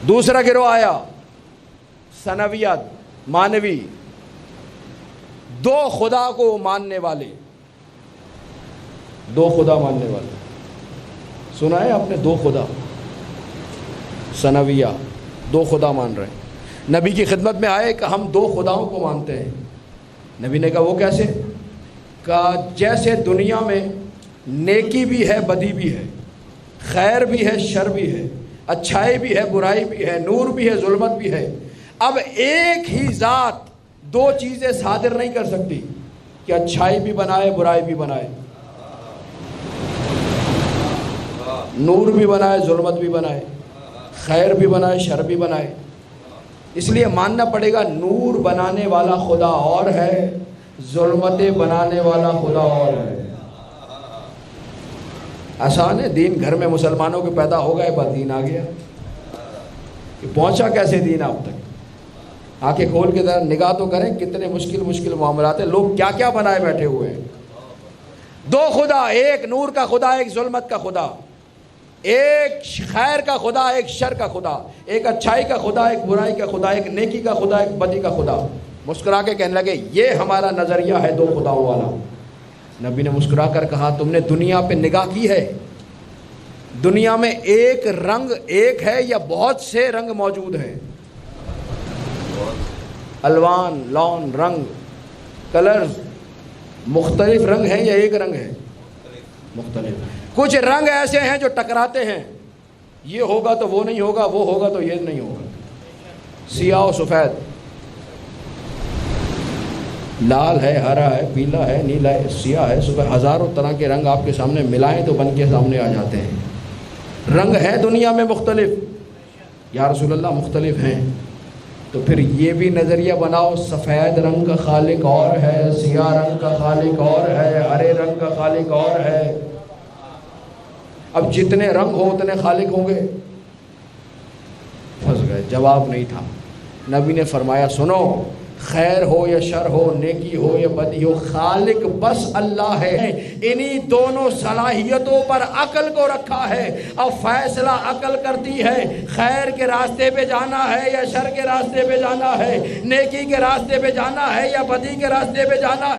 دوسرا گروہ آیا ثنویت، مانوی، دو خدا کو ماننے والے، دو خدا ماننے والے. سنا ہے آپ نے؟ دو خدا، ثنویہ، دو خدا مان رہے ہیں. نبی کی خدمت میں آئے کہ ہم دو خداؤں کو مانتے ہیں. نبی نے کہا وہ کیسے؟ کہا جیسے دنیا میں نیکی بھی ہے بدی بھی ہے، خیر بھی ہے شر بھی ہے، اچھائی بھی ہے برائی بھی ہے، نور بھی ہے ظلمت بھی ہے، اب ایک ہی ذات دو چیزیں صادر نہیں کر سکتی کہ اچھائی بھی بنائے برائی بھی بنائے، نور بھی بنائے ظلمت بھی بنائے، خیر بھی بنائے شر بھی بنائے. اس لیے ماننا پڑے گا نور بنانے والا خدا اور ہے، ظلمتیں بنانے والا خدا اور ہے. آسان ہے؟ دین گھر میں مسلمانوں کے پیدا ہو گئے، بس دین آ گیا. کہ پہنچا کیسے دین آپ تک؟ آنکھیں کھول کے ذرا نگاہ تو کریں کتنے مشکل معاملات ہیں. لوگ کیا کیا بنائے بیٹھے ہوئے ہیں. دو خدا، ایک نور کا خدا ایک ظلمت کا خدا، ایک خیر کا خدا ایک شر کا خدا، ایک اچھائی کا خدا ایک برائی کا خدا، ایک نیکی کا خدا ایک بدی کا خدا. مسکرا کے کہنے لگے یہ ہمارا نظریہ ہے دو خداؤں والا. نبی نے مسکرا کر کہا تم نے دنیا پہ نگاہ کی ہے؟ دنیا میں ایک رنگ ایک ہے یا بہت سے رنگ موجود ہیں؟ الوان، لون، رنگ، کلرز، مختلف رنگ ہیں یا ایک رنگ ہے؟ مختلف. کچھ رنگ ایسے ہیں جو ٹکراتے ہیں، یہ ہوگا تو وہ نہیں ہوگا، وہ ہوگا تو یہ نہیں ہوگا. سیاہ و سفید، لال ہے، ہرا ہے، پیلا ہے، نیلا ہے، سیاہ ہے، سفید، ہزاروں طرح کے رنگ آپ کے سامنے ملائیں تو بن کے سامنے آ جاتے ہیں. رنگ ہے دنیا میں مختلف. یا رسول اللہ مختلف ہیں تو پھر یہ بھی نظریہ بناؤ سفید رنگ کا خالق اور ہے، سیاہ رنگ کا خالق اور ہے، ہرے رنگ کا خالق اور ہے. اب جتنے رنگ ہو اتنے خالق ہوں گے. پھنس گئے، جواب نہیں تھا. نبی نے فرمایا سنو، خیر ہو یا شر ہو، نیکی ہو یا بدی ہو، خالق بس اللہ ہے. انہی دونوں صلاحیتوں پر عقل کو رکھا ہے. اب فیصلہ عقل کرتی ہے خیر کے راستے پہ جانا ہے یا شر کے راستے پہ جانا ہے، نیکی کے راستے پہ جانا ہے یا بدی کے راستے پہ جانا ہے.